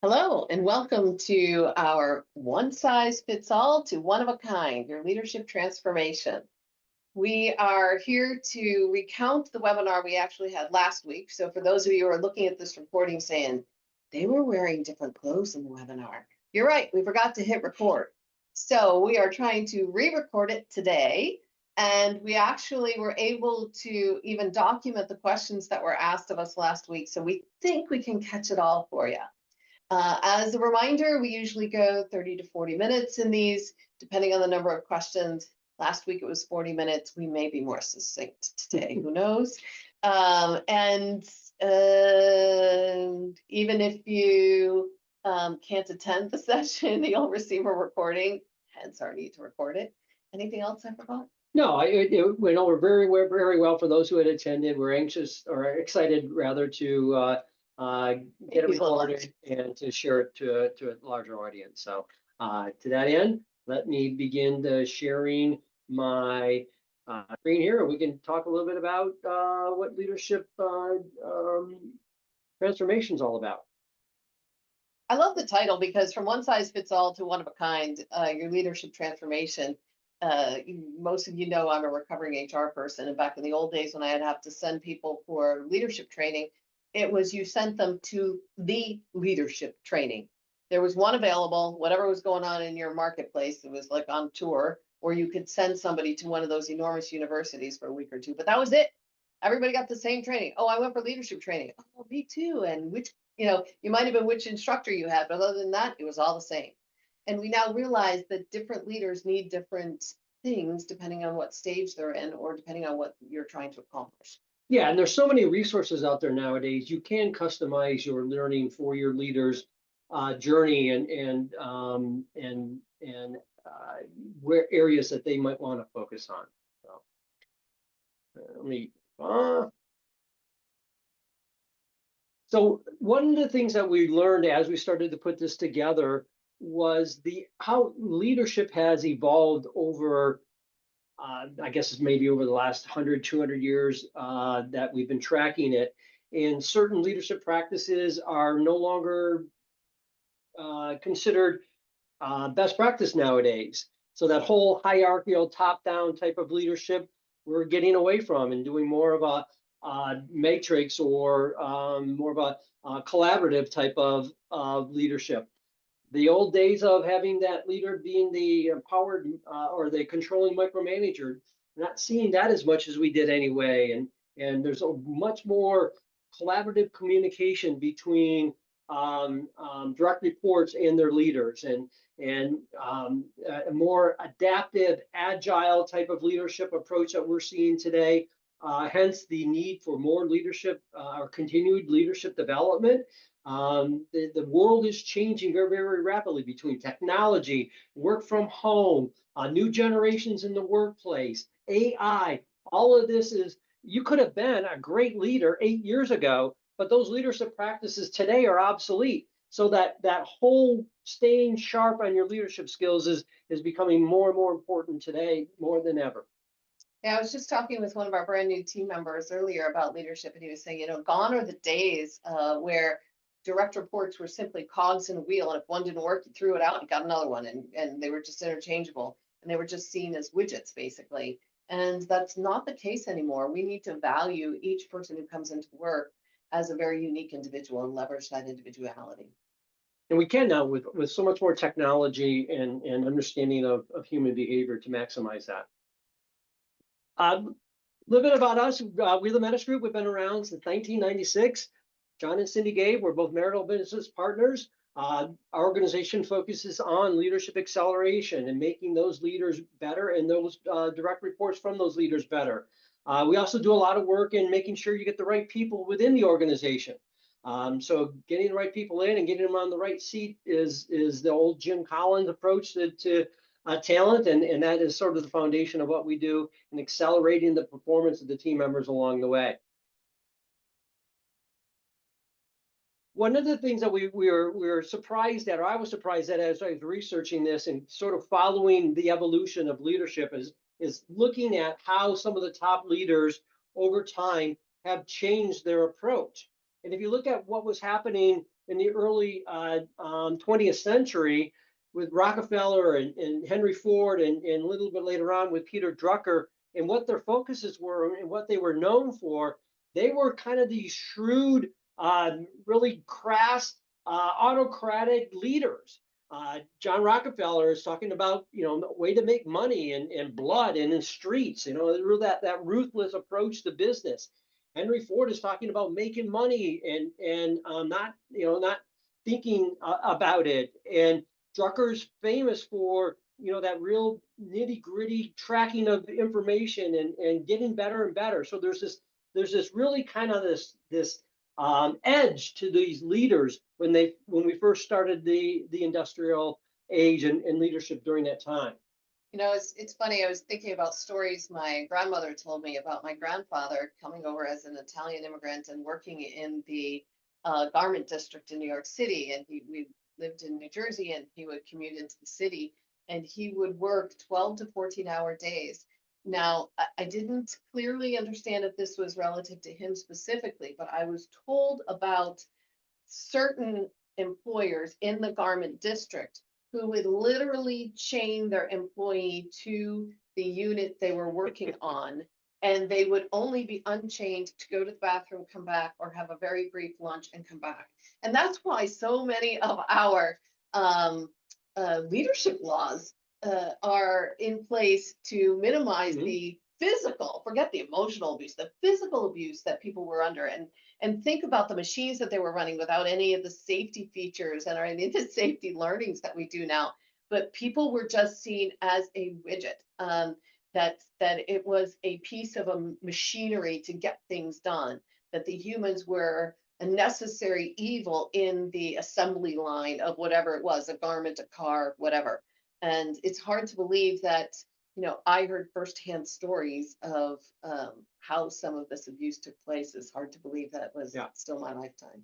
Hello, and welcome to our one size fits all to one of a kind, your leadership transformation. We are here to recount the webinar we actually had last week. So for those of you who are looking at this recording saying, they were wearing different clothes in the webinar. You're right, we forgot to hit record. So we are trying to re-record it today. And we actually were able to even document the questions that were asked of us last week. So we think we can catch it all for you. As a reminder, we usually go 30 to 40 minutes in these, depending on the number of questions. Last week it was 40 minutes. We may be more succinct today, who knows? And even if you can't attend the session, you'll receive a recording, hence our need to record it. Anything else I forgot? No, it went over very well for those who had attended. We're anxious or excited rather to get it recorded and to share it to a larger audience. So to that end, let me begin sharing my screen here, and we can talk a little bit about what leadership transformation is all about. I love the title because from one size fits all to one of a kind, your leadership transformation. Most of you know I'm a recovering HR person. And back in the old days when I'd have to send people for leadership training, it was you sent them to the leadership training. There was one available, whatever was going on in your marketplace. It was like on tour, or you could send somebody to one of those enormous universities for a week or two, but that was it. Everybody got the same training. Oh, I went for leadership training. Oh, me too. And which, you might have been which instructor you had, but other than that, it was all the same. And we now realize that different leaders need different things depending on what stage they're in or depending on what you're trying to accomplish. Yeah, and there's so many resources out there nowadays. You can customize your learning for your leaders' journey and where areas that they might want to focus on. So let me. So one of the things that we learned as we started to put this together was how leadership has evolved over, I guess it's maybe over the last 100, 200 years that we've been tracking it. And certain leadership practices are no longer considered best practice nowadays. So that whole hierarchical top-down type of leadership, we're getting away from and doing more of a matrix or more of a collaborative type of leadership. The old days of having that leader being the empowered or the controlling micromanager, not seeing that as much as we did anyway. And there's a much more collaborative communication between direct reports and their leaders, and a more adaptive, agile type of leadership approach that we're seeing today. Hence the need for more leadership or continued leadership development. The world is changing very rapidly between technology, work from home, new generations in the workplace, AI. All of this you could have been a great leader 8 years ago, but those leadership practices today are obsolete. So that whole staying sharp on your leadership skills is becoming more and more important today, more than ever. Yeah, I was just talking with one of our brand new team members earlier about leadership, and he was saying, gone are the days where direct reports were simply cogs in a wheel, and if one didn't work, you threw it out and got another one, and they were just interchangeable, and they were just seen as widgets, basically. And that's not the case anymore. We need to value each person who comes into work as a very unique individual and leverage that individuality. And we can now with so much more technology and understanding of human behavior to maximize that. A little bit about us. We're the Metis Group. We've been around since 1996. John and Cindy Gabe, we're both marital business partners. Our organization focuses on leadership acceleration and making those leaders better and those direct reports from those leaders better. We also do a lot of work in making sure you get the right people within the organization. So getting the right people in and getting them on the right seat is the old Jim Collins approach to talent, and that is sort of the foundation of what we do in accelerating the performance of the team members along the way. One of the things that we were surprised at, or I was surprised at as I was researching this and sort of following the evolution of leadership, is looking at how some of the top leaders over time have changed their approach. And if you look at what was happening in the early 20th century with Rockefeller and Henry Ford, and a little bit later on with Peter Drucker, and what their focuses were and what they were known for. They were kind of these shrewd, really crass, autocratic leaders. John Rockefeller is talking about, a way to make money and blood and in streets, that ruthless approach to business. Henry Ford is talking about making money and not thinking about it. And Drucker's famous for that real nitty gritty tracking of information and getting better and better. So there's this really kind of this edge to these leaders when we first started the industrial age and leadership during that time. It's funny. I was thinking about stories my grandmother told me about my grandfather coming over as an Italian immigrant and working in the garment district in New York City. And we lived in New Jersey, and he would commute into the city, and he would work 12 to 14-hour days. Now, I didn't clearly understand if this was relative to him specifically, but I was told about certain employers in the garment district who would literally chain their employee to the unit they were working on, and they would only be unchained to go to the bathroom, come back, or have a very brief lunch and come back. And that's why so many of our leadership laws are in place to minimize the physical, forget the emotional abuse, the physical abuse that people were under. And think about the machines that they were running without any of the safety features and any of the safety learnings that we do now. But people were just seen as a widget, that it was a piece of a machinery to get things done, that the humans were a necessary evil in the assembly line of whatever it was, a garment, a car, whatever. And it's hard to believe that, I heard firsthand stories of how some of this abuse took place. It's hard to believe that was still my lifetime.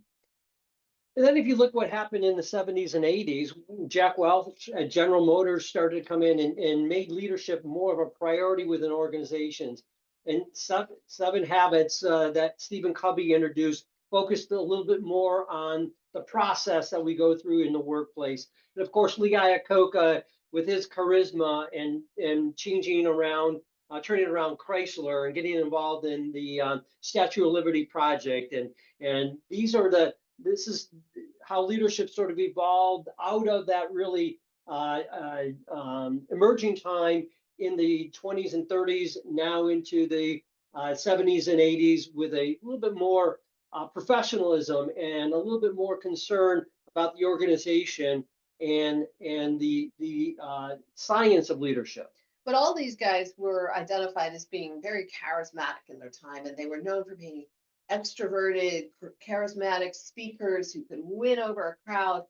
And then if you look what happened in the 70s and 80s, Jack Welch at General Motors started to come in and made leadership more of a priority within organizations. And seven habits that Stephen Covey introduced focused a little bit more on the process that we go through in the workplace. And of course, Lee Iacocca, with his charisma and changing around, turning around Chrysler and getting involved in the Statue of Liberty project. And this is how leadership sort of evolved out of that really emerging time in the 20s and 30s, now into the 70s and 80s, with a little bit more professionalism and a little bit more concern about the organization and the science of leadership. But all these guys were identified as being very charismatic in their time, and they were known for being extroverted, charismatic speakers who could win over a crowd.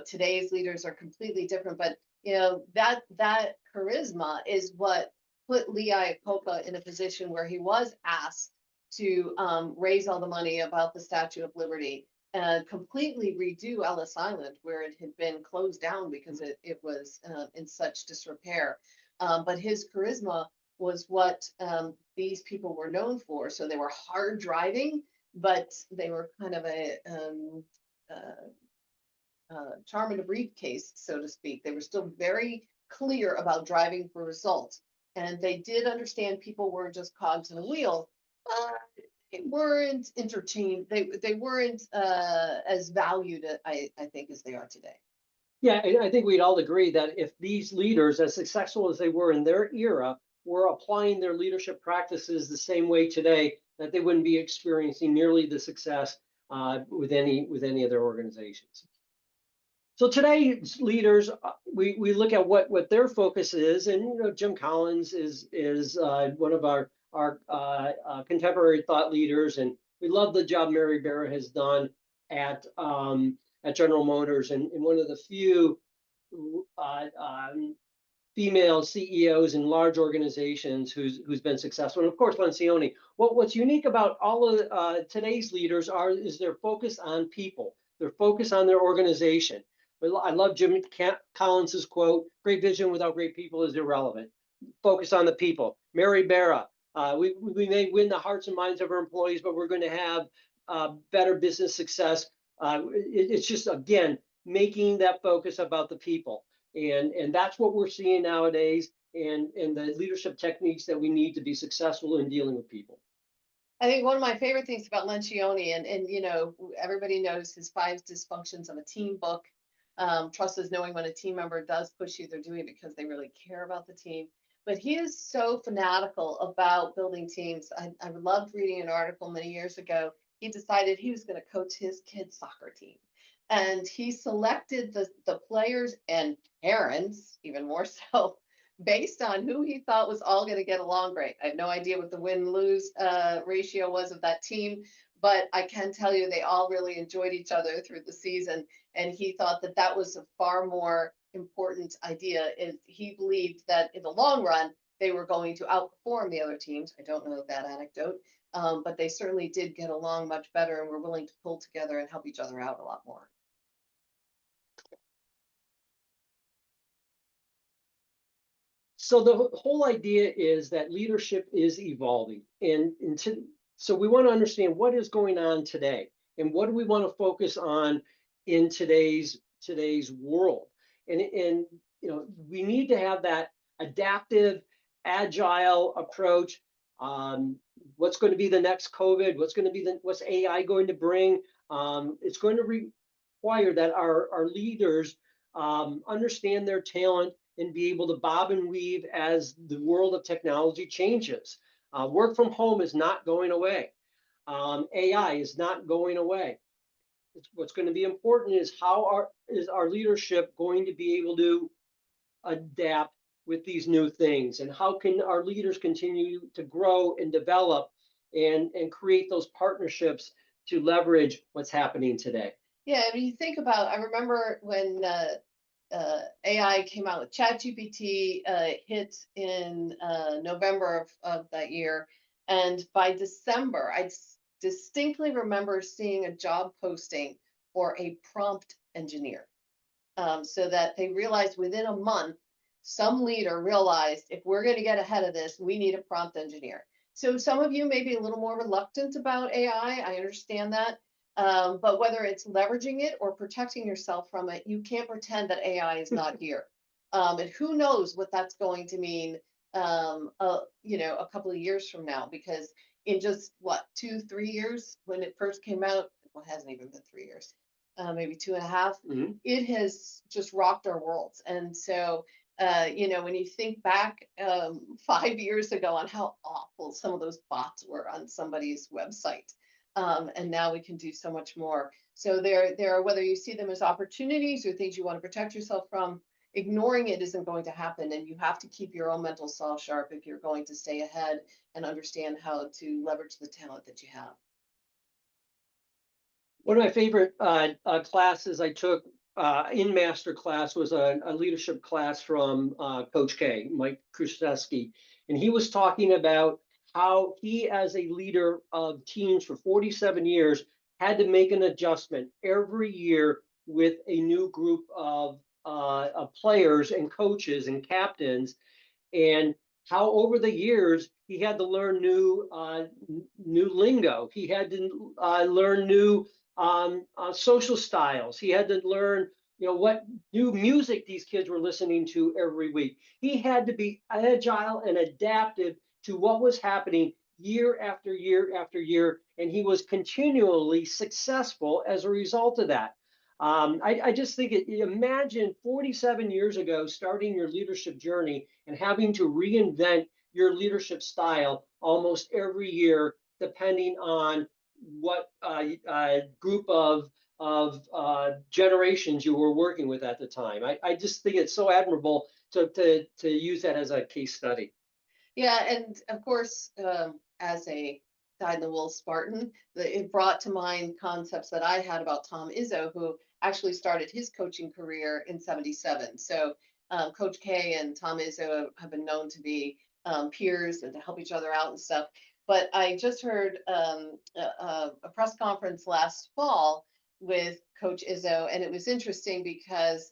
Today's leaders are completely different, but that charisma is what put Lee Iacocca in a position where he was asked to raise all the money about the Statue of Liberty and completely redo Ellis Island, where it had been closed down because it was in such disrepair. But his charisma was what these people were known for. So they were hard driving, but they were kind of a charm in a briefcase, so to speak. They were still very clear about driving for results. And they did understand people weren't just cogs in a wheel. They weren't interchanged. They weren't as valued, I think, as they are today. Yeah, I think we'd all agree that if these leaders, as successful as they were in their era, were applying their leadership practices the same way today, that they wouldn't be experiencing nearly the success with any of their organizations. So today's leaders, we look at what their focus is, and Jim Collins is one of our contemporary thought leaders, and we love the job Mary Barra has done at General Motors, and one of the few female CEOs in large organizations who's been successful. And of course, Lencioni. What's unique about all of today's leaders is their focus on people, their focus on their organization. I love Jim Collins's quote: "Great vision without great people is irrelevant." Focus on the people. Mary Barra, we may win the hearts and minds of our employees, but we're going to have better business success It's just, again, making that focus about the people. And that's what we're seeing nowadays, and the leadership techniques that we need to be successful in dealing with people. I think one of my favorite things about Lencioni, and everybody knows his five dysfunctions of a team book. Trust is knowing when a team member does push you, they're doing it because they really care about the team. But he is so fanatical about building teams. I loved reading an article many years ago. He decided he was going to coach his kids' soccer team. And he selected the players and parents, even more so, based on who he thought was all going to get along great. I have no idea what the win-lose ratio was of that team, but I can tell you they all really enjoyed each other through the season. And he thought that that was a far more important idea. Is he believed that in the long run, they were going to outperform the other teams. I don't know that anecdote, but they certainly did get along much better and were willing to pull together and help each other out a lot more. So the whole idea is that leadership is evolving, so we want to understand what is going on today and what do we want to focus on in today's world. And we need to have that adaptive, agile approach. What's going to be the next COVID? What's AI going to bring? It's going to require that our leaders understand their talent and be able to bob and weave as the world of technology changes. Work from home is not going away. AI is not going away. What's going to be important is how is our leadership going to be able to adapt with these new things, and how can our leaders continue to grow and develop and create those partnerships to leverage what's happening today. Yeah, I mean, you think about, I remember when AI came out with ChatGPT, hit in November of that year. And by December, I distinctly remember seeing a job posting for a prompt engineer. So that they realized within a month, some leader realized if we're going to get ahead of this, we need a prompt engineer. So some of you may be a little more reluctant about AI. I understand that. But whether it's leveraging it or protecting yourself from it, you can't pretend that AI is not here. And who knows what that's going to mean, a couple of years from now, because in just what, 2, 3 years, when it first came out, well, it hasn't even been 3 years, maybe 2.5, it has just rocked our worlds. And so, when you think back 5 years ago on how awful some of those bots were on somebody's website, and now we can do so much more. So there are, whether you see them as opportunities or things you want to protect yourself from, ignoring it isn't going to happen. And you have to keep your own mental saw sharp if you're going to stay ahead and understand how to leverage the talent that you have. One of my favorite classes I took in master class was a leadership class from Coach K, Mike Krzyzewski, and he was talking about how he, as a leader of teams for 47 years, had to make an adjustment every year with a new group of players and coaches and captains, and how over the years he had to learn new lingo. He had to learn new social styles. He had to learn, what new music these kids were listening to every week. He had to be agile and adaptive to what was happening year after year after year, and he was continually successful as a result of that. I just think imagine 47 years ago starting your leadership journey and having to reinvent your leadership style almost every year, depending on what group of generations you were working with at the time. I just think it's so admirable to use that as a case study. Yeah, and of course, as a dyed-in-the-wool Spartan, it brought to mind concepts that I had about Tom Izzo, who actually started his coaching career in '77. So Coach K and Tom Izzo have been known to be peers and to help each other out and stuff. But I just heard a press conference last fall with Coach Izzo, and it was interesting because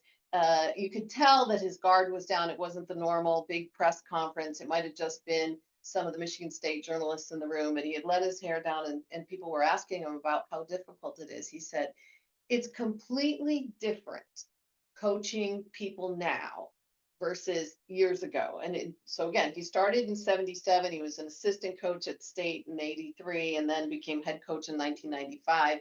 you could tell that his guard was down. It wasn't the normal big press conference. It might have just been some of the Michigan State journalists in the room, and he had let his hair down, and people were asking him about how difficult it is. He said, it's completely different coaching people now versus years ago. So again, he started in 77. He was an assistant coach at State in 83 and then became head coach in 1995.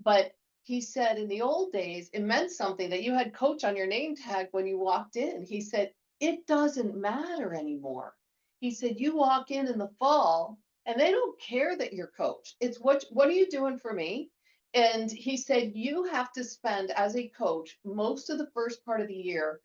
But he said in the old days, it meant something that you had coach on your name tag when you walked in. He said, it doesn't matter anymore. He said, you walk in the fall and they don't care that you're coach. It's what are you doing for me? And he said, you have to spend as a coach most of the first part of the year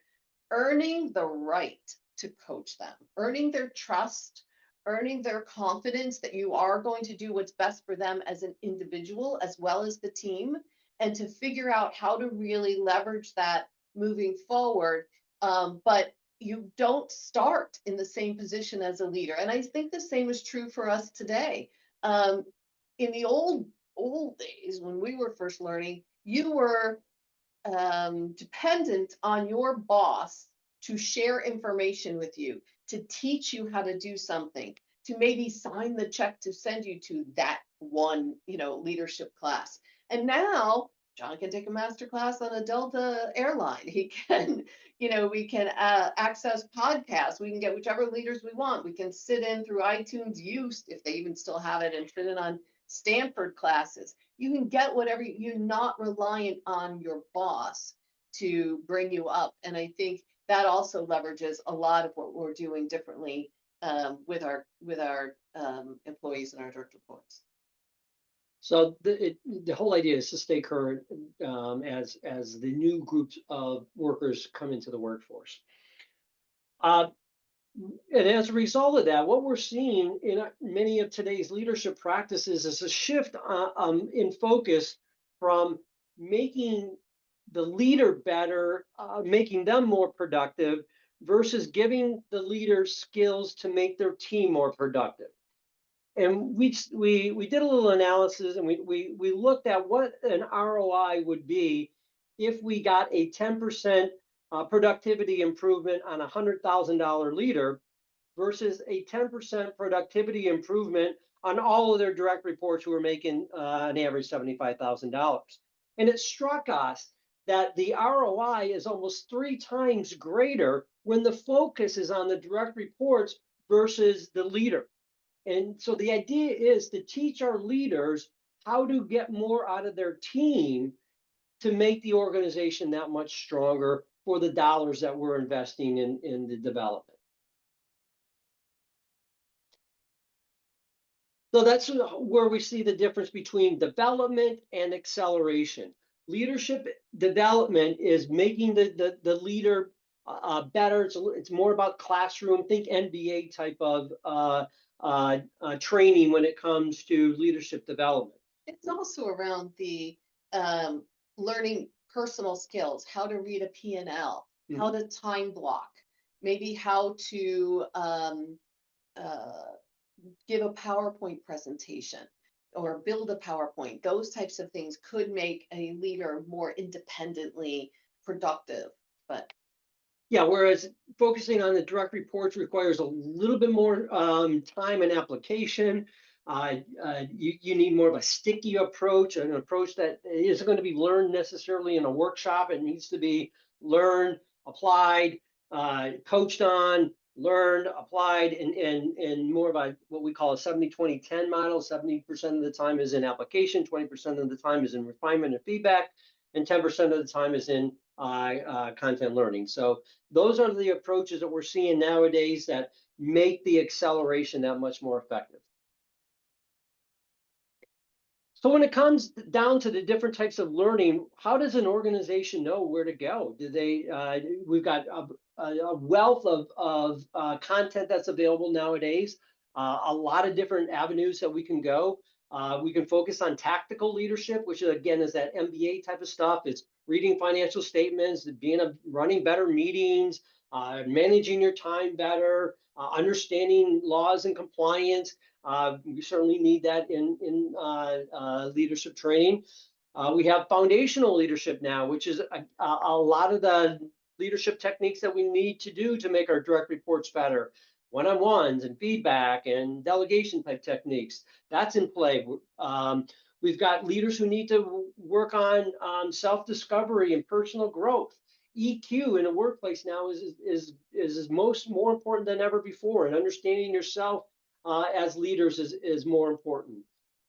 earning the right to coach them, earning their trust, earning their confidence that you are going to do what's best for them as an individual as well as the team, and to figure out how to really leverage that moving forward. But you don't start in the same position as a leader. And I think the same is true for us today. In the old days when we were first learning, you were dependent on your boss to share information with you, to teach you how to do something, to maybe sign the check to send you to that one, leadership class. And now John can take a master class on a Delta airline. He can, we can access podcasts. We can get whichever leaders we want. We can sit in through iTunes Use, if they even still have it, and sit in on Stanford classes. You can get whatever, you're not reliant on your boss to bring you up. And I think that also leverages a lot of what we're doing differently with our employees and our direct reports. So the whole idea is to stay current as the new groups of workers come into the workforce. And as a result of that, what we're seeing in many of today's leadership practices is a shift in focus from making the leader better, making them more productive, versus giving the leader skills to make their team more productive. And we did a little analysis, and we looked at what an ROI would be if we got a 10% productivity improvement on a $100,000 leader versus a 10% productivity improvement on all of their direct reports who are making an average $75,000. And it struck us that the ROI is almost 3 times greater when the focus is on the direct reports versus the leader. And so the idea is to teach our leaders how to get more out of their team to make the organization that much stronger for the dollars that we're investing in the development. So that's where we see the difference between development and acceleration. Leadership development is making the leader better. It's more about classroom, think MBA type of training when it comes to leadership development. It's also around the learning personal skills, how to read a P&L, how to time block, maybe how to give a PowerPoint presentation or build a PowerPoint. Those types of things could make a leader more independently productive. But yeah, whereas focusing on the direct reports requires a little bit more time and application. You need more of a sticky approach, an approach that isn't going to be learned necessarily in a workshop. It needs to be learned, applied, coached on, learned, applied, and more of what we call a 70-20-10 model. 70% of the time is in application, 20% of the time is in refinement and feedback, and 10% of the time is in content learning. So those are the approaches that we're seeing nowadays that make the acceleration that much more effective. So when it comes down to the different types of learning, how does an organization know where to go? We've got a wealth of content that's available nowadays, a lot of different avenues that we can go. We can focus on tactical leadership, which again is that MBA type of stuff. It's reading financial statements, running better meetings, managing your time better, understanding laws and compliance. We certainly need that in leadership training. We have foundational leadership now, which is a lot of the leadership techniques that we need to do to make our direct reports better. One-on-ones and feedback and delegation type techniques, that's in play. We've got leaders who need to work on self-discovery and personal growth. EQ in a workplace now is more important than ever before, and understanding yourself as leaders is more important.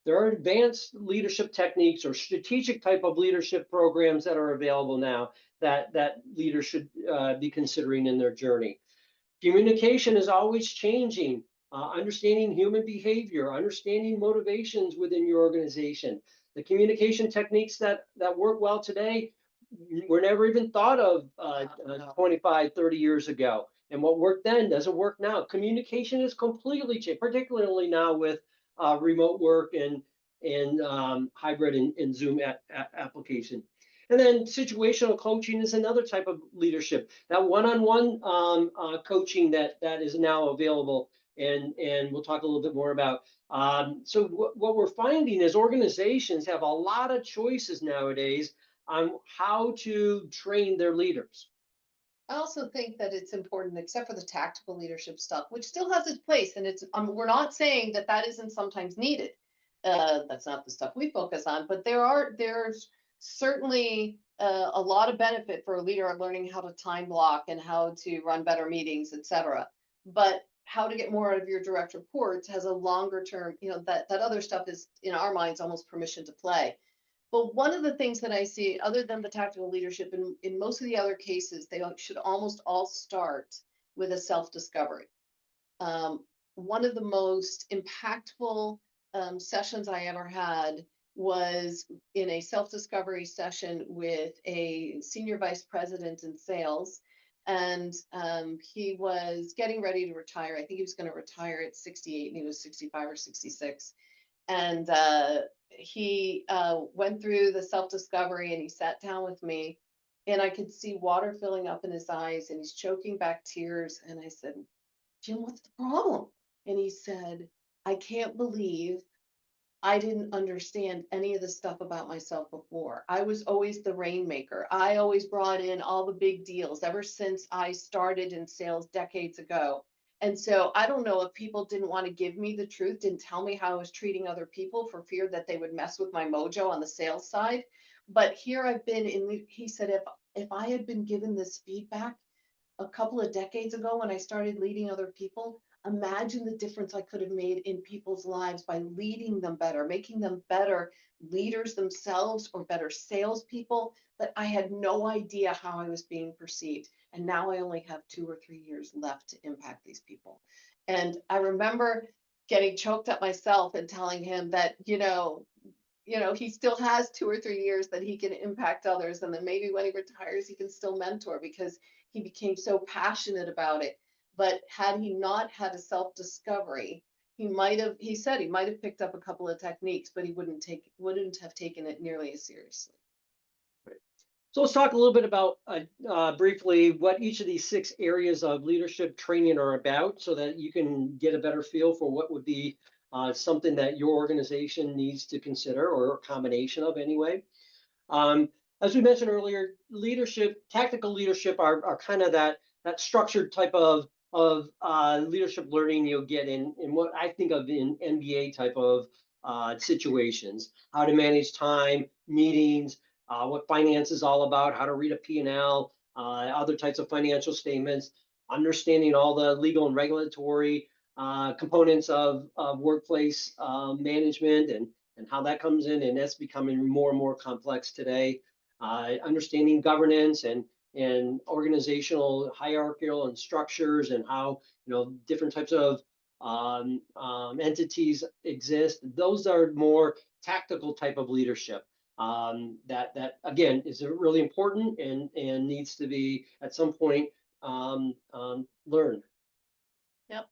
There are advanced leadership techniques or strategic type of leadership programs that are available now that leaders should be considering in their journey. Communication is always changing. Understanding human behavior, understanding motivations within your organization. The communication techniques that work well today were never even thought of 25, 30 years ago. And what worked then doesn't work now. Communication is completely changed, particularly now with remote work and hybrid and Zoom application. And then situational coaching is another type of leadership. That one-on-one coaching that is now available, and we'll talk a little bit more about. So what we're finding is organizations have a lot of choices nowadays on how to train their leaders. I also think that it's important, except for the tactical leadership stuff, which still has its place, and it's we're not saying that that isn't sometimes needed. That's not the stuff we focus on, but there's certainly a lot of benefit for a leader of learning how to time block and how to run better meetings, etc. But how to get more out of your direct reports has a longer term, that other stuff is in our minds almost permission to play. But one of the things that I see, other than the tactical leadership, in most of the other cases, they should almost all start with a self-discovery. One of the most impactful sessions I ever had was in a self-discovery session with a senior vice president in sales. And he was getting ready to retire. I think he was going to retire at 68 and he was 65 or 66. And he went through the self-discovery and he sat down with me and I could see water filling up in his eyes and he's choking back tears. And I said, Jim, what's the problem? And he said, I can't believe I didn't understand any of the stuff about myself before. I was always the rainmaker. I always brought in all the big deals ever since I started in sales decades ago. And so I don't know if people didn't want to give me the truth, didn't tell me how I was treating other people for fear that they would mess with my mojo on the sales side. But here I've been in, he said, if I had been given this feedback a couple of decades ago when I started leading other people, imagine the difference I could have made in people's lives by leading them better, making them better leaders themselves or better salespeople. But I had no idea how I was being perceived. And now I only have 2 or 3 years left to impact these people. And I remember getting choked up myself and telling him that, he still has 2 or 3 years that he can impact others. And then maybe when he retires, he can still mentor because he became so passionate about it. But had he not had a self-discovery, he said he might have picked up a couple of techniques, but he wouldn't have taken it nearly as seriously. So let's talk a little bit about briefly what each of these 6 areas of leadership training are about so that you can get a better feel for what would be something that your organization needs to consider, or a combination of anyway. As we mentioned earlier, tactical leadership are kind of that structured type of leadership learning you'll get in what I think of in MBA type of situations. How to manage time, meetings, what finance is all about, how to read a P&L, other types of financial statements, understanding all the legal and regulatory components of workplace management and how that comes in, and that's becoming more and more complex today. Understanding governance and organizational hierarchical and structures, and how different types of entities exist. Those are more tactical type of leadership that again is really important and needs to be at some point learned. Yep.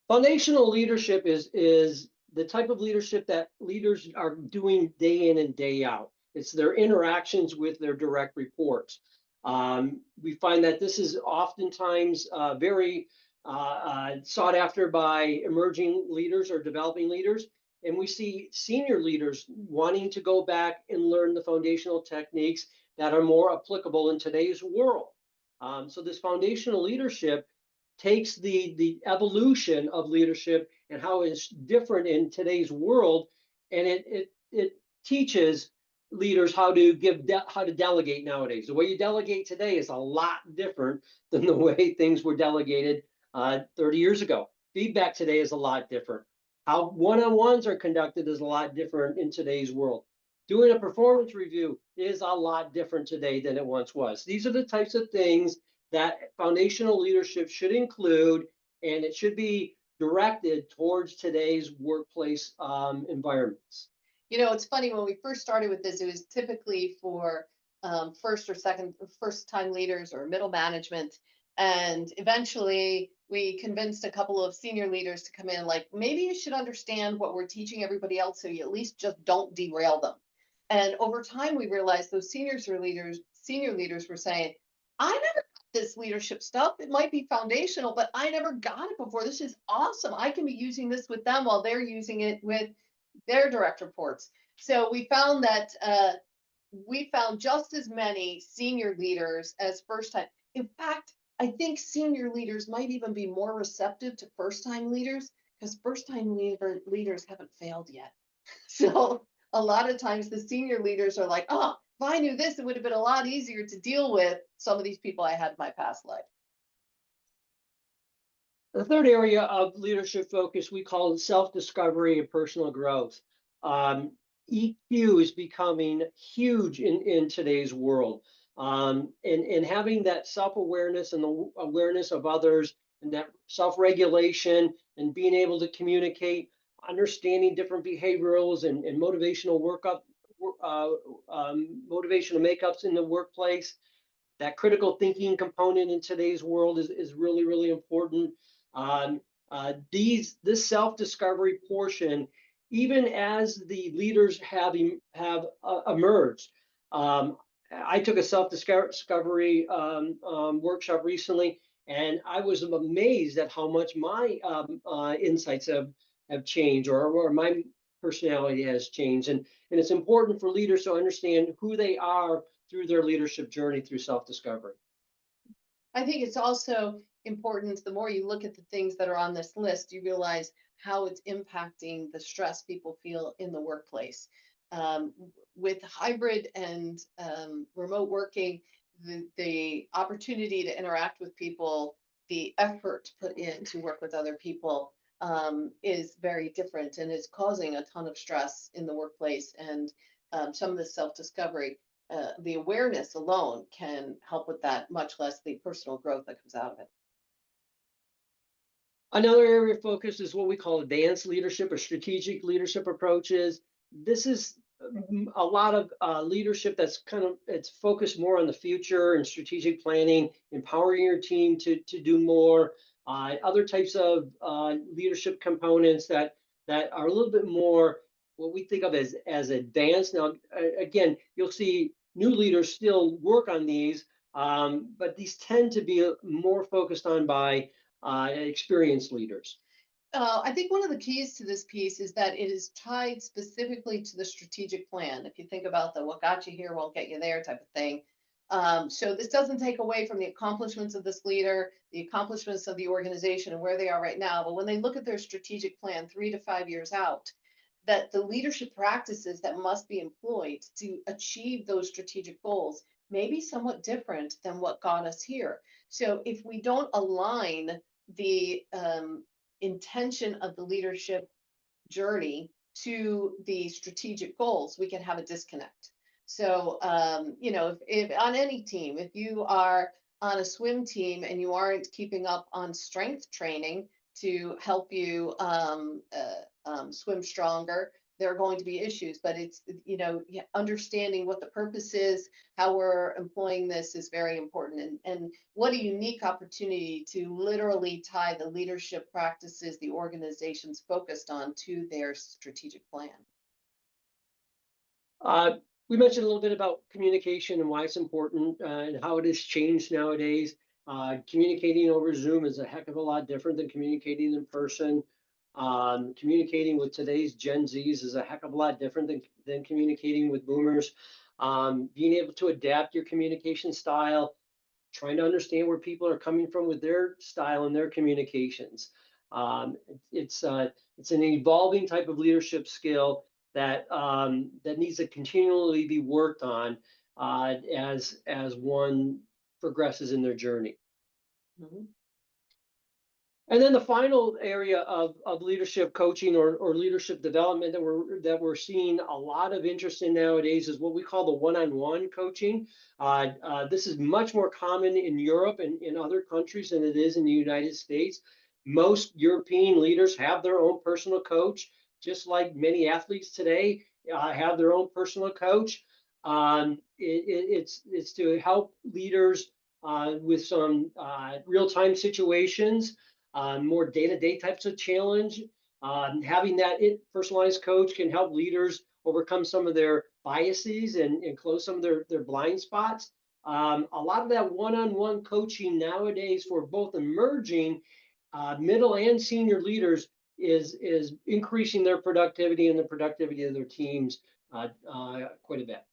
Foundational leadership is the type of leadership that leaders are doing day in and day out. It's their interactions with their direct reports. We find that this is oftentimes very sought after by emerging leaders or developing leaders. And we see senior leaders wanting to go back and learn the foundational techniques that are more applicable in today's world. So this foundational leadership takes the evolution of leadership and how it's different in today's world, and it teaches leaders how to how to delegate nowadays. The way you delegate today is a lot different than the way things were delegated 30 years ago. Feedback today is a lot different. How one-on-ones are conducted is a lot different in today's world. Doing a performance review is a lot different today than it once was. These are the types of things that foundational leadership should include, and it should be directed towards today's workplace environments. You know, it's funny, when we first started with this, it was typically for first time leaders or middle management. And eventually we convinced a couple of senior leaders to come in, like, maybe you should understand what we're teaching everybody else so you at least just don't derail them. And over time, we realized those senior leaders were saying, I never got this leadership stuff. It might be foundational, but I never got it before. This is awesome. I can be using this with them while they're using it with their direct reports. So we found that we found just as many senior leaders as first time. In fact, I think senior leaders might even be more receptive to first time leaders because first time leaders haven't failed yet. So a lot of times the senior leaders are like, oh, if I knew this, it would have been a lot easier to deal with some of these people I had in my past life. The third area of leadership focus we call self-discovery and personal growth. EQ is becoming huge in today's world. And having that self-awareness and the awareness of others and that self-regulation and being able to communicate, understanding different behaviorals and motivational motivational makeups in the workplace. That critical thinking component in today's world is really, really important. This self-discovery portion, even as the leaders have emerged. I took a self-discovery workshop recently, and I was amazed at how much my insights have changed, or my personality has changed. And it's important for leaders to understand who they are through their leadership journey through self-discovery. I think it's also important, the more you look at the things that are on this list, you realize how it's impacting the stress people feel in the workplace. With hybrid and remote working, the opportunity to interact with people, the effort put in to work with other people is very different and is causing a ton of stress in the workplace. And some of the self-discovery, the awareness alone can help with that, much less the personal growth that comes out of it. Another area of focus is what we call advanced leadership or strategic leadership approaches. This is a lot of leadership that's it's focused more on the future and strategic planning, empowering your team to do more. Other types of leadership components that are a little bit more what we think of as advanced. Now, again, you'll see new leaders still work on these, but these tend to be more focused on by experienced leaders. I think one of the keys to this piece is that it is tied specifically to the strategic plan. If you think about the what got you here won't get you there type of thing. So this doesn't take away from the accomplishments of this leader, the accomplishments of the organization and where they are right now. But when they look at their strategic plan 3 to 5 years out, that the leadership practices that must be employed to achieve those strategic goals may be somewhat different than what got us here. So if we don't align the intention of the leadership journey to the strategic goals, we can have a disconnect. So, you know, if on any team, if you are on a swim team and you aren't keeping up on strength training to help you swim stronger, there are going to be issues. But it's, you know, understanding what the purpose is, how we're employing this is very important. And what a unique opportunity to literally tie the leadership practices the organization's focused on to their strategic plan. We mentioned a little bit about communication and why it's important and how it has changed nowadays. Communicating over Zoom is a heck of a lot different than communicating in person. Communicating with today's Gen Zs is a heck of a lot different than communicating with boomers. Being able to adapt your communication style, trying to understand where people are coming from with their style and their communications. Um, it's an evolving type of leadership skill that needs to continually be worked on as one progresses in their journey. Mhm. And then the final area of leadership coaching or leadership development that we're seeing a lot of interest in nowadays is what we call the one-on-one coaching. This is much more common in Europe and in other countries than it is in the United States. Most European leaders have their own personal coach, just like many athletes today have their own personal coach. It's to help leaders with some real-time situations, more day-to-day types of challenge. Having that personalized coach can help leaders overcome some of their biases and close some of their blind spots. A lot of that one-on-one coaching nowadays for both emerging middle and senior leaders is increasing their productivity and the productivity of their teams quite a bit.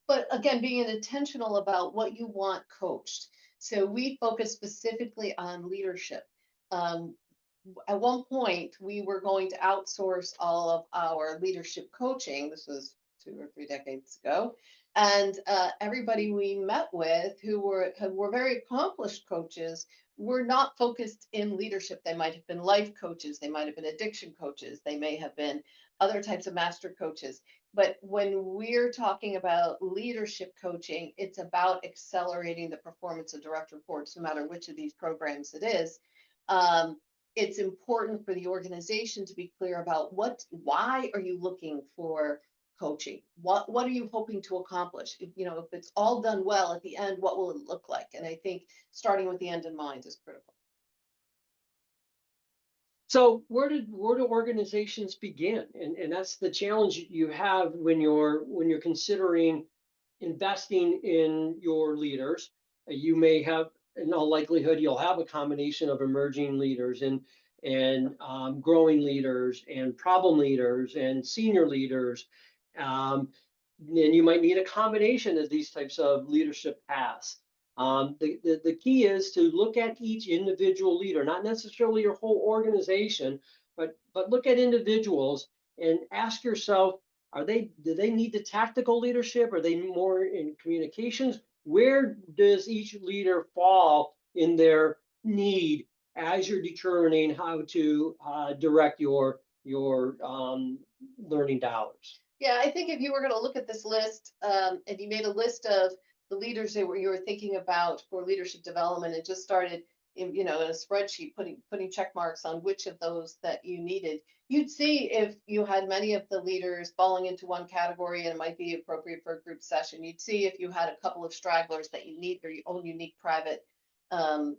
But again, being intentional about what you want coached. So we focus specifically on leadership. Um, at one point, we were going to outsource all of our leadership coaching. This was 2 or 3 decades ago. And everybody we met with who were very accomplished coaches were not focused in leadership. They might have been life coaches, they might have been addiction coaches, they may have been other types of master coaches. But when we're talking about leadership coaching, it's about accelerating the performance of direct reports, no matter which of these programs it is. Um, it's important for the organization to be clear about why are you looking for coaching? What are you hoping to accomplish? If it's all done well at the end, what will it look like? And I think starting with the end in mind is critical. So where do organizations begin? And that's the challenge you have when you're considering investing in your leaders. You may have, in all likelihood, you'll have a combination of emerging leaders and growing leaders and problem leaders and senior leaders. And you might need a combination of these types of leadership paths. The key is to look at each individual leader, not necessarily your whole organization, but look at individuals and ask yourself, do they need the tactical leadership? Are they more in communications? Where does each leader fall in their need as you're determining how to direct your learning dollars? Yeah, I think if you were going to look at this list, and you made a list of the leaders that you were thinking about for leadership development and just started in a spreadsheet putting check marks on which of those that you needed, you'd see if you had many of the leaders falling into one category and it might be appropriate for a group session. You'd see if you had a couple of stragglers that you need for your own unique private um,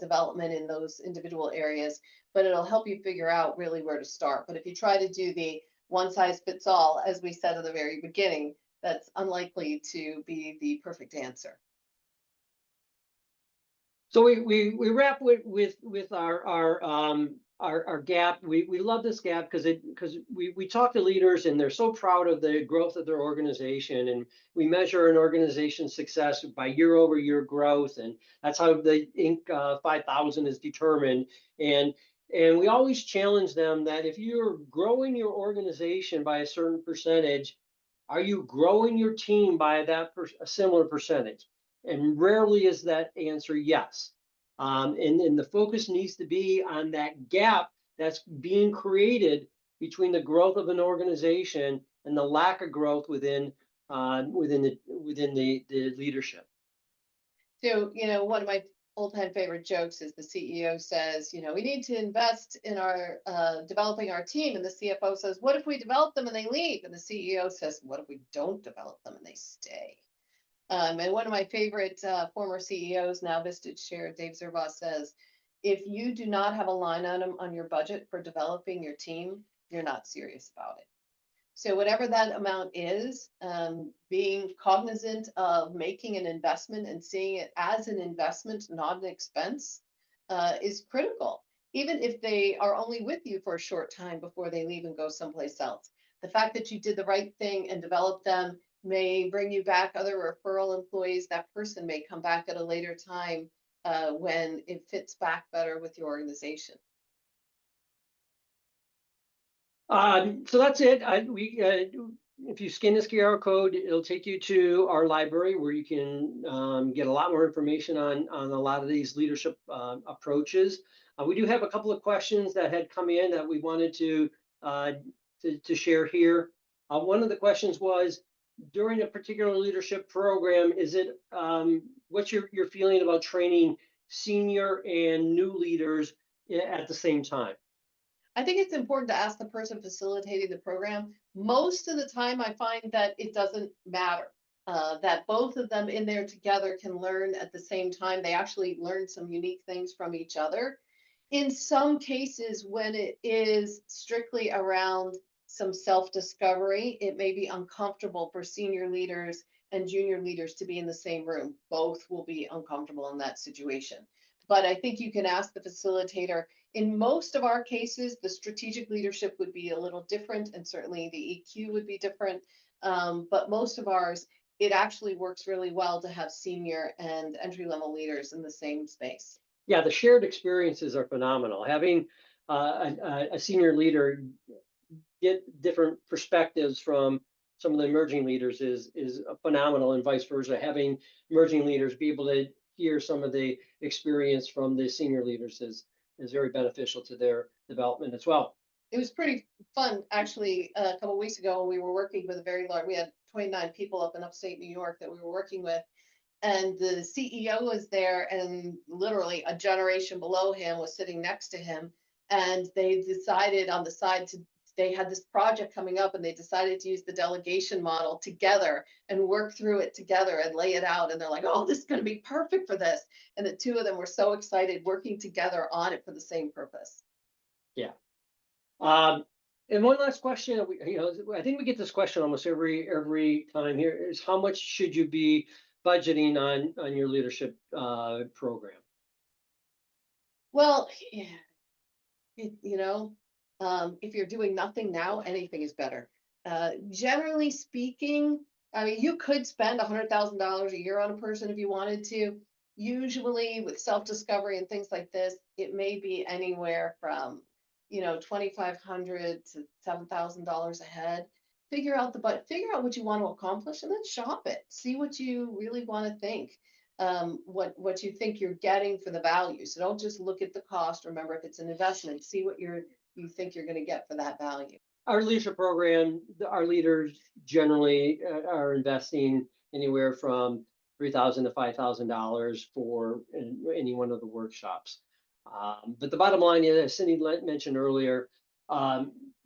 development in those individual areas, but it'll help you figure out really where to start. But if you try to do the one size fits all, as we said at the very beginning, that's unlikely to be the perfect answer. So we wrap with our gap. We love this gap because we talk to leaders and they're so proud of the growth of their organization, and we measure an organization's success by year-over-year growth, and that's how the Inc. 5000 is determined. And we always challenge them that if you're growing your organization by a certain percentage, are you growing your team by a similar percentage? And rarely is that answer yes. And the focus needs to be on that gap that's being created between the growth of an organization and the lack of growth within the leadership. So, one of my old-time favorite jokes is the CEO says, we need to invest in our developing our team. And the CFO says, what if we develop them and they leave? And the CEO says, what if we don't develop them and they stay? And one of my favorite former CEOs, now Vistage Chair, Dave Zervos, says, if you do not have a line item on your budget for developing your team, you're not serious about it. So whatever that amount is, being cognizant of making an investment and seeing it as an investment, not an expense, is critical. Even if they are only with you for a short time before they leave and go someplace else. The fact that you did the right thing and developed them may bring you back other referral employees. That person may come back at a later time when it fits back better with your organization. So that's it. If you scan this QR code, it'll take you to our library where you can get a lot more information on a lot of these leadership approaches. We do have a couple of questions that had come in that we wanted uh, to share here. One of the questions was, during a particular leadership program, what's your feeling about training senior and new leaders at the same time? I think it's important to ask the person facilitating the program. Most of the time, I find that it doesn't matter. That both of them in there together can learn at the same time. They actually learn some unique things from each other. In some cases, when it is strictly around some self-discovery, it may be uncomfortable for senior leaders and junior leaders to be in the same room. Both will be uncomfortable in that situation. But I think you can ask the facilitator. In most of our cases, the strategic leadership would be a little different, and certainly the EQ would be different. But most of ours, it actually works really well to have senior and entry-level leaders in the same space. Yeah, the shared experiences are phenomenal. Having a senior leader get different perspectives from some of the emerging leaders is phenomenal, and vice versa. Having emerging leaders be able to hear some of the experience from the senior leaders is very beneficial to their development as well. It was pretty fun, actually. A couple of weeks ago, we were working with a very large. We had 29 people up in upstate New York that we were working with, and the CEO was there, and literally a generation below him was sitting next to him. And they decided on the side to, they had this project coming up, and they decided to use the delegation model together and work through it together and lay it out. And they're like, oh, this is going to be perfect for this. And the two of them were so excited working together on it for the same purpose. Yeah. And one last question, I think we get this question almost every time here, is how much should you be budgeting on your leadership program? Well, yeah, if you're doing nothing now, anything is better. Generally speaking, I mean, you could spend $100,000 a year on a person if you wanted to. Usually, with self-discovery and things like this, it may be anywhere from, $2,500 to $7,000 a head. Figure out what you want to accomplish, and then shop it. See what you really want to think. What you think you're getting for the value. So don't just look at the cost. Remember, if it's an investment, see what you think you're going to get for that value. Our leadership program, our leaders generally are investing anywhere from $3,000 to $5,000 for any one of the workshops. But the bottom line is, as Cindy mentioned earlier,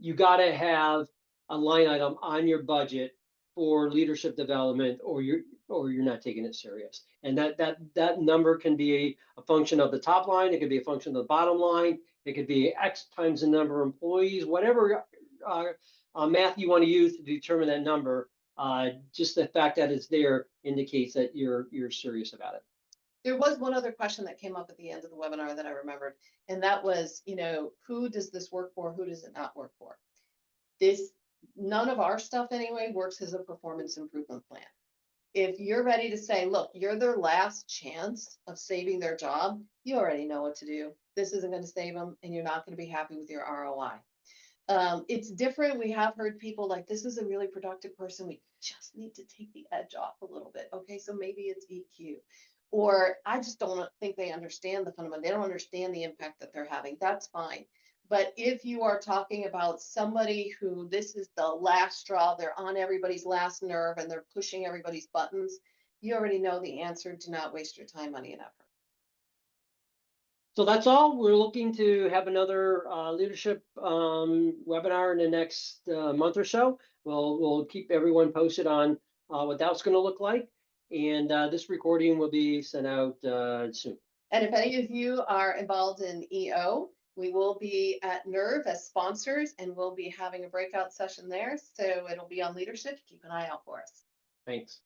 you got to have a line item on your budget for leadership development, or you're not taking it serious. And that number can be a function of the top line. It could be a function of the bottom line. It could be X times the number of employees, whatever math you want to use to determine that number. Just the fact that it's there indicates that you're serious about it. There was one other question that came up at the end of the webinar that I remembered, and that was, who does this work for? Who does it not work for? None of our stuff anyway works as a performance improvement plan. If you're ready to say, look, you're their last chance of saving their job, you already know what to do. This isn't going to save them, and you're not going to be happy with your ROI. It's different. We have heard people like, this is a really productive person. We just need to take the edge off a little bit. Okay, so maybe it's EQ. Or I just don't think they understand the fundamental. They don't understand the impact that they're having. That's fine. But if you are talking about somebody who this is the last straw, they're on everybody's last nerve and they're pushing everybody's buttons, you already know the answer. Do not waste your time, money, and effort. So that's all. We're looking to have another leadership webinar in the next month or so. We'll keep everyone posted on what that's going to look like. And this recording will be sent out soon. And if any of you are involved in EO, we will be at NERV as sponsors, and we'll be having a breakout session there. So it'll be on leadership. Keep an eye out for us. Thanks.